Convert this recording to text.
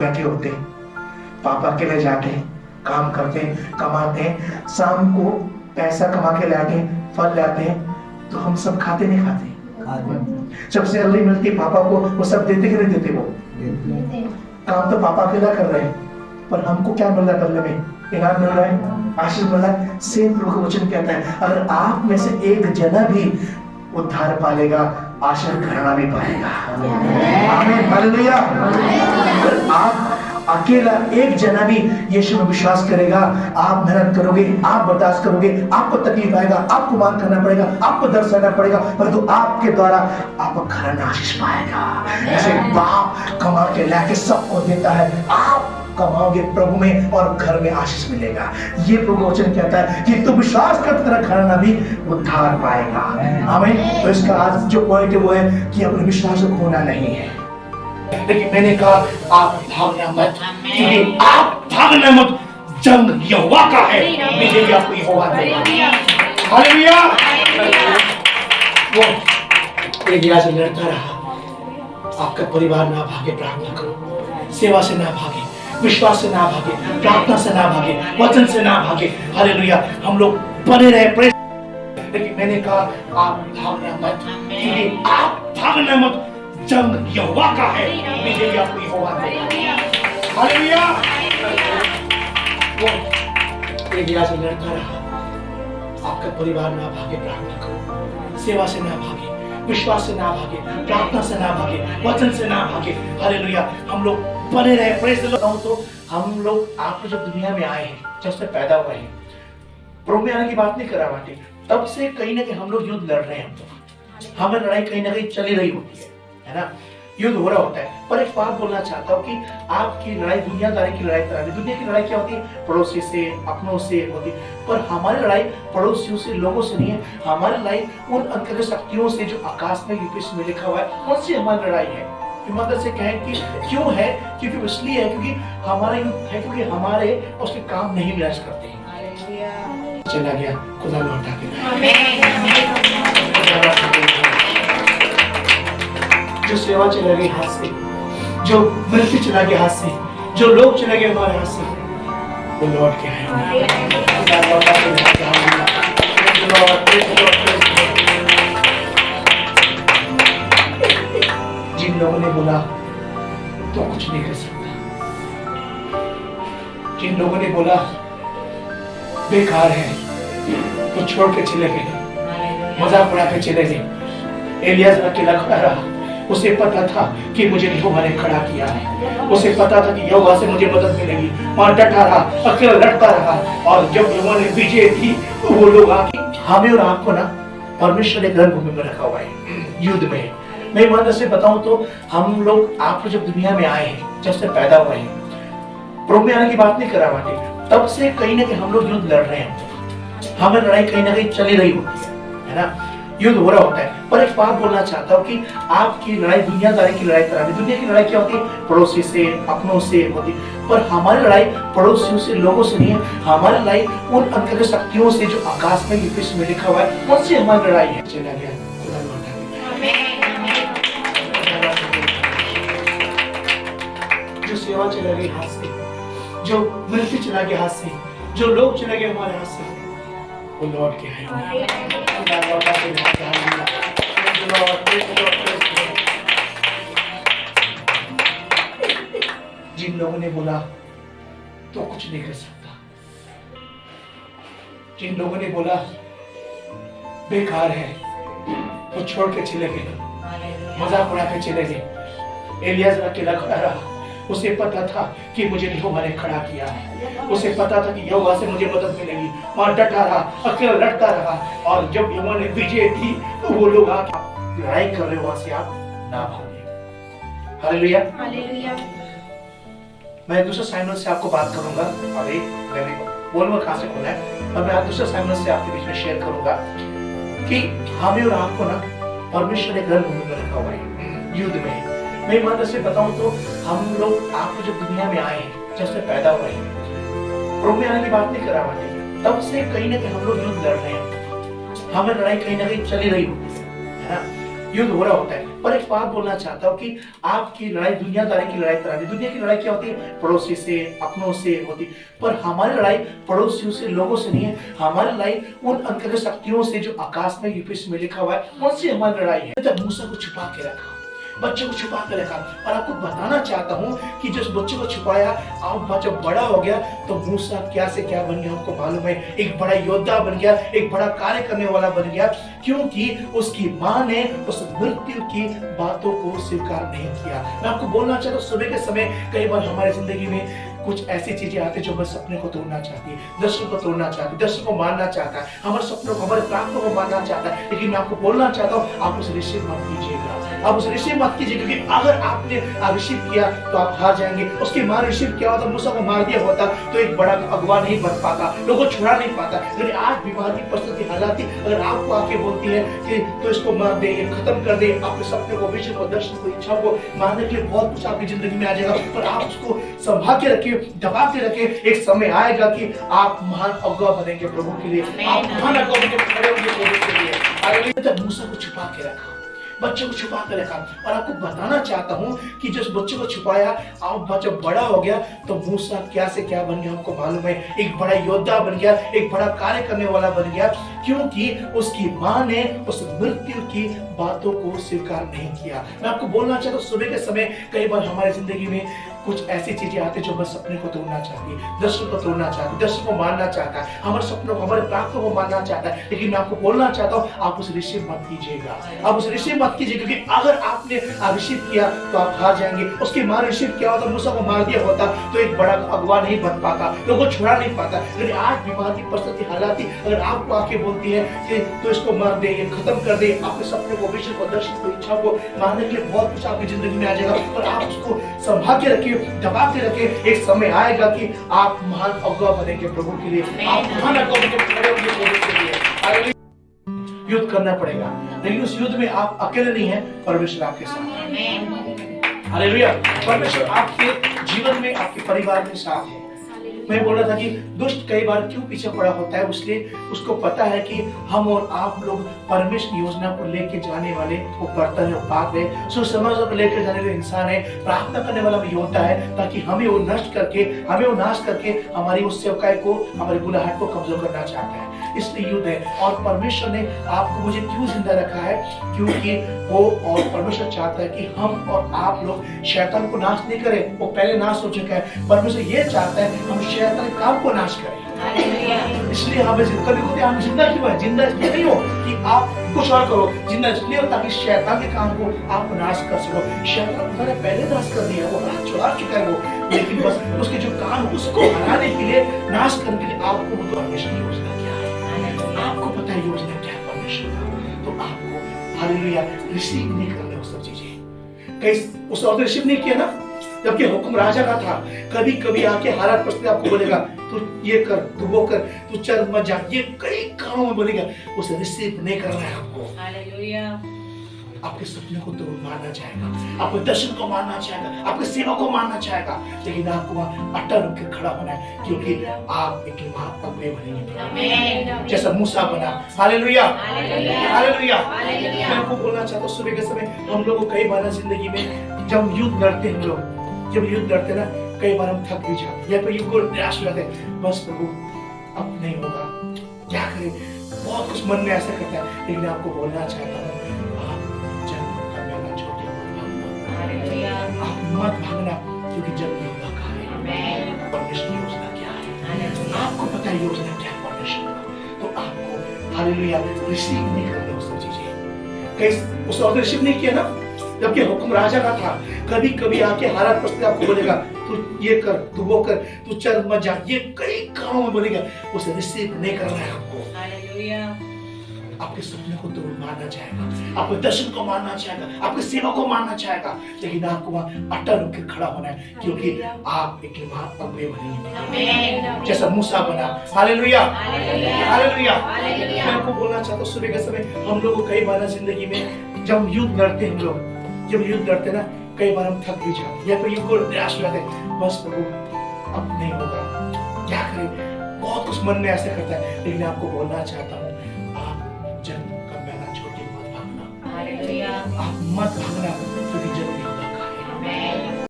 बैठे होते हैं, पापा अकेले जाते हैं, काम करते हैं, कमाते हैं, शाम को पैसा कमा के लाते हैं, फल लाते हैं, तो हम सब खाते नहीं खाते। जब सैलरी मिलती है पापा को, वो सब देते कि नहीं देते? वो काम तो पापा अकेला कर रहे हैं, पर हमको क्या मिल रहा है? बदले में इनाम मिल रहा है, आशीष मिल रहा है। सेम प्रभु का वचन कहता है, अगर आप में से एक जना भी उद्धार पालेगा, आशीष घराना भी पाएगा। आमीन, हालेलुया। अगर आप अकेला एक जना भी यीशु में विश्वास करेगा, आप मेहनत करोगे, आप बर्दाश्त करोगे, आपको तकलीफ आएगा, आपको मान करना पड़ेगा, आपको दर्द सहना पड़ेगा, परंतु आपके द्वारा आपका घराना आशीष पाएगा। ऐसे बाप कमा के लाके सबको देता है, आप कमाओगे प्रभु में और घर में आशीष मिलेगा। ये प्रभु वचन कहता है कि तू विश्वास कर, तेरा घराना भी उद्धार पाएगा। आमीन। तो इसका आज जो पॉइंट है वो है कि अपने विश्वास को खोना नहीं है। लेकिन मैंने कहा आप भागना मत, क्योंकि आप भागना मत, जंग यहोवा का है, मिलेगी आपको यहोवा देगा। हालेलुया। वो एलिया से लड़ता रहा। आपका परिवार ना भागे, प्रार्थना करो, सेवा से ना भागे, विश्वास से ना भागे, प्रार्थना से ना भागे, वचन से ना भागे। हालेलुया। हम लोग बने रहे प्रेस। लेकिन मैंने कहा आप भागना मत, क्योंकि आप भागना मत, जंग यहोवा का है, मिलेगी आपको यहोवा देगा। हालेलुया। वो एलिया से लड़ता रहा। आपका परिवार ना भागे, प्रार्थना करो, सेवा से ना भागे, विश्वास से ना भागे, प्रार्थना से ना भागे, वचन से ना भागे। हालेलुया। हम लोग बने रहे। Praise the Lord. तो हम लोग आप जब दुनिया में आए हैं, जब से पैदा हुए हैं, प्रभु में आने की बात नहीं करा बाटे, तब से कहीं ना कहीं हम लोग युद्ध लड़ रहे हैं। हम तो हमें लड़ाई कहीं ना कहीं चली रही होती है ना, युद्ध हो रहा होता है। पर एक बात बोलना चाहता हूँ कि आपकी लड़ाई दुनियादारी की लड़ाई तरह नहीं। दुनिया की लड़ाई क्या होती है? पड़ोसी से, अपनों से होती है। पर हमारी लड़ाई पड़ोसियों से, लोगों से नहीं है। हमारी लड़ाई उन अंतर्गत शक्तियों से जो आकाश में यूपीएस में लिखा हुआ है, उनसे हमारी लड़ाई है। ईमानदारी से कहें कि क्यों है? क्योंकि इसलिए है क्योंकि हमारा युद्ध है, क्योंकि हमारे उसके काम नहीं मैच करते हैं। चला गया, खुदा लौटा के जो सेवा चला गई हाथ से, जो मिलती चला गया हाथ से, जो लोग चले गए हमारे हाथ से, वो लौट के आए। जिन लोगों ने बोला तो कुछ नहीं कर सकता, जिन लोगों ने बोला बेकार है, तो छोड़ के चले गए, मजाक उड़ा के चले गए। एलिया अकेला खड़ा रहा। उसे पता था कि मुझे यहोवा ने खड़ा किया है, उसे पता था कि यहोवा से मुझे मदद मिलेगी। वहां डटा रहा, अकेला लड़ता रहा, और जब यहोवा ने विजय दी तो वो लोग आके हमें और आपको ना परमेश्वर ने रणभूमि में रखा हुआ है, युद्ध में। मैं ईमानदारी से बताऊं तो हम लोग आप जब दुनिया में आए हैं, जब से पैदा हुए हैं, प्रभु में आने की बात नहीं करा बाटे, तब से कहीं ना कहीं हम लोग युद्ध लड़ रहे हैं। हमें लड़ाई कहीं ना कहीं चली रही होती है ना, युद्ध हो रहा होता है। पर एक बात बोलना चाहता हूँ कि आपकी लड़ाई दुनियादारी की लड़ाई तरह नहीं। दुनिया की लड़ाई क्या होती है? पड़ोसी से, अपनों से होती है। पर हमारी लड़ाई पड़ोसियों से, लोगों से नहीं है। हमारी लड़ाई उन अंतर्गत शक्तियों से जो आकाश में यूपीएस में लिखा हुआ है, उनसे हमारी लड़ाई है। चला गया, खुदा लौटा के जो सेवा चला गई हाथ से, जो मिलती चला गया हाथ से, जो लोग चले गए हमारे हाथ से, वो लौट के आए। जिन लोगों ने बोला तो कुछ नहीं कर सकता, जिन लोगों ने बोला बेकार है, तो छोड़ के चले गए, मजाक उड़ा के चले गए। एलिया अकेला खड़ा रहा। उसे पता था कि मुझे यहोवा ने खड़ा किया है, उसे पता था कि यहोवा से मुझे मदद मिलेगी। वहां डटा रहा, अकेला लड़ता रहा, और जब यहोवा ने विजय दी तो वो लोग आके लड़ाई कर रहे हो, वहां से आप ना भागे। हालेलुया। हालेलुया। मैं दूसरे साइमन से आपको बात करूंगा। अभी मैं भी बोलूंगा कहां से खोला है, और मैं दूसरे साइमन से आपके बीच में शेयर करूंगा कि हमें और आपको ना परमेश्वर ने रणभूमि में रखा हुआ है, युद्ध में। मैं ईमानदारी से बताऊं तो हम लोग आप जब दुनिया में आए हैं, जब से पैदा हुए हैं, प्रभु में आने की बात नहीं करा बाटे, तब से कहीं ना कहीं हम लोग युद्ध लड़ रहे हैं। हमें लड़ाई कहीं ना कहीं चली रही होती है ना, युद्ध हो रहा होता है। पर एक बात बोलना चाहता हूँ कि आपकी लड़ाई दुनियादारी की लड़ाई तरह नहीं। दुनिया की लड़ाई क्या होती है? पड़ोसी से, अपनों से होती। पर हमारी लड़ाई पड़ोसियों से, लोगों से नहीं है। हमारी लड़ाई उन अंतर्गत शक्तियों से जो आकाश में, यूपीएससी में लिखा हुआ है, उनसे हमारी लड़ाई है। तब मूसा को छुपा के रखा, बच्चे को छुपा कर रखा। और आपको बताना चाहता हूँ कि जिस बच्चे को छुपाया, अब जब बड़ा हो गया तो मूसा क्या से क्या बन गया हमको मालूम है। एक बड़ा योद्धा बन गया, एक बड़ा कार्य करने वाला बन गया, क्योंकि उसकी माँ ने उस मृत्यु की बातों को स्वीकार नहीं किया। मैं आपको बोलना चाहता हूँ, सुबह के समय कई बार हमारी जिंदगी में कुछ ऐसी चीजें आती जो बस सपने को तोड़ना चाहती है, दर्शन को तोड़ना चाहती है, दर्शन को मारना चाहता है, हमारे सपनों को, हमारे प्रार्थना को मारना चाहता है। लेकिन मैं आपको बोलना चाहता हूँ, आप उसे रिसीव मत कीजिएगा, आप उसे रिसीव मत कीजिए, क्योंकि अगर आपने रिसीव किया तो आप हार जाएंगे। उसकी माँ रिसीव किया होता, मूसा को मार दिया होता तो एक बड़ा अगवा नहीं बन पाता, लोगों को छुड़ा नहीं पाता। लेकिन आज बीमार की परिस्थिति, हालात अगर आपको आके बोलती है कि तो इसको मार दे, खत्म कर दे, आपके सपने को, विजन को, दर्शन को, इच्छाओं को मारने के लिए बहुत कुछ आपकी जिंदगी में आ जाएगा। पर आप उसको संभाल के रखिए, दबा के रखे। एक समय आएगा कि आप महान अगुआ बनेंगे प्रभु के लिए, आप महान अगुआ बनेंगे खड़े होंगे प्रभु के लिए। तब मूसा को छुपा के रखा, बच्चे को छुपा कर रखा। और आपको बताना चाहता हूँ कि जिस बच्चे को छुपाया, अब जब बड़ा हो गया तो मूसा क्या से क्या बन गया हमको मालूम है। एक बड़ा योद्धा बन गया, एक बड़ा कार्य करने वाला बन गया, क्योंकि उसकी माँ ने उस मृत्यु की बातों को स्वीकार नहीं किया। मैं आपको बोलना चाहता हूँ, सुबह के समय कई बार हमारी जिंदगी में कुछ ऐसी चीजें आती जो बस सपने को तोड़ना चाहती है, दर्शन को तोड़ना चाहती है, दर्शन को मारना चाहता है, हमारे सपनों को, हमारे प्रार्थना को मारना चाहता है। लेकिन मैं आपको बोलना चाहता हूँ, आप उसे रिसीव मत कीजिएगा, आप उसे रिसीव मत कीजिए, क्योंकि अगर आपने रिसीव किया तो आप हार जाएंगे। उसकी माँ रिसीव किया होता, मूसा को मार दिया होता तो एक बड़ा अगवा नहीं बन पाता, लोगों को छुड़ा नहीं पाता। लेकिन आज बीमार की परिस्थिति, हालात अगर आपको आके बोलती है कि तो इसको मार दे, खत्म कर दे, आपके सपने को, विजन को, दर्शन को, इच्छाओं को मारने के लिए बहुत कुछ आपकी जिंदगी में आ जाएगा। पर आप उसको संभाल के रखिए, दबा के रखिए। एक समय आएगा कि आप महान अगुआ बनेंगे प्रभु के लिए, आप महान अगुआ बनेंगे खड़े होंगे प्रभु के लिए। युद्ध करना पड़ेगा, लेकिन उस युद्ध में आप अकेले नहीं हैं, परमेश्वर आपके साथ है। हालेलुया। परमेश्वर आपके जीवन में, आपके परिवार में साथ है। मैं बोल रहा था कि दुष्ट कई बार क्यों पीछे पड़ा होता है, उसलिए उसको पता है कि हम और आप लोग परमेश्वर की योजना को लेके जाने वाले वो करता है, पाप है, सुसमाचार को लेकर जाने वाले इंसान है, प्रार्थना करने वाला भी होता है, ताकि हमें वो नष्ट करके, हमें वो नाश करके हमारी उस सेवकाई को, हमारी बुलाहट को कमजोर करना चाहता है। इसलिए युद्ध है। और परमेश्वर ने आपको, मुझे क्यों जिंदा रखा है? क्योंकि वो और परमेश्वर चाहता है कि हम और आप लोग शैतान को नाश नहीं करें, वो पहले नाश हो चुका है। परमेश्वर ये चाहता है हम शैतान के काम को नाश करें। इसलिए हमें कभी कभी हम जिंदा क्यों है? जिंदा इसलिए नहीं हो कि आप कुछ और करो, जिंदा इसलिए हो ताकि शैतान के काम को आप नाश कर सको। शैतान को पहले नाश कर दिया, वो हाथ छुड़ा चुका है वो, लेकिन बस उसके जो काम उसको हराने के लिए, नाश करने के लिए आपको परमेश्वर की योजना क्या है, आपको पता है योजना क्या है परमेश्वर का। तो आपको हालेलुया रिसीव नहीं करना वो सब चीजें। कई उस औरत रिसीव नहीं किया ना, जबकि हुक्म राजा का था। कभी कभी आके हालात परिस्थिति आपको बोलेगा तू ये कर, तू वो कर, तू चल मत जा, ये कई कामों में बोलेगा, उसे रिसीव नहीं करना है आपको। हालेलुया। आपके सपने को तो मारना चाहेगा, आपके दर्शन को मारना चाहेगा, आपके सेवा को मारना चाहेगा, लेकिन आपको वहां अटल होकर खड़ा होना है, क्योंकि आप एक महाअगुए बनेंगे जैसा मूसा बना। Hallelujah, hallelujah. मैं आपको बोलना चाहता हूँ, सुबह के समय हम लोगों को कई बार जिंदगी में जब युद्ध लड़ते हैं, लोग जब युद्ध लड़ते ना, कई बार हम थक भी जाते या फिर युद्ध को निराश हो जाते हैं, बस प्रभु अब नहीं होगा, क्या करें, बहुत कुछ मन में ऐसा करता है। लेकिन आपको बोलना चाहता हूँ, आप मत भागना, क्योंकि जब योजना का है, परमेश्वर की योजना क्या है, आपको पता है योजना क्या है परमेश्वर का। तो आपको हालेलुया रिसीव नहीं करना वो सब चीजें। कई उस औरत रिसीव नहीं किया ना, जबकि हुक्म राजा का था। कभी कभी आके हालात परिस्थिति आपको बोलेगा तू ये कर, तू वो कर, तू चल मत जा, ये कई कामों में बोलेगा, उसे रिसीव नहीं करना है आपको। हालेलुया। आपके सपने को तो मारना चाहेगा, आपके दर्शन को मारना चाहेगा, आपके सेवा को मारना चाहेगा, लेकिन आपको वहां अटल होकर खड़ा होना है, क्योंकि आप एक महाअगुए बनेंगे जैसा मूसा बना। Hallelujah, hallelujah. मैं आपको बोलना चाहता हूँ, सुबह के समय हम लोगों को कई बार जिंदगी में जब युद्ध लड़ते हैं, लोग जब युद्ध लड़ते ना, कई बार हम थक भी जाते या फिर युद्ध को निराश हो जाते हैं, बस प्रभु अब नहीं होगा, क्या करें, बहुत कुछ मन में ऐसा करता है। लेकिन आपको बोलना चाहता हूँ, आप जन्म का मैदान छोड़ के मत भागना, आप मत भागना, क्योंकि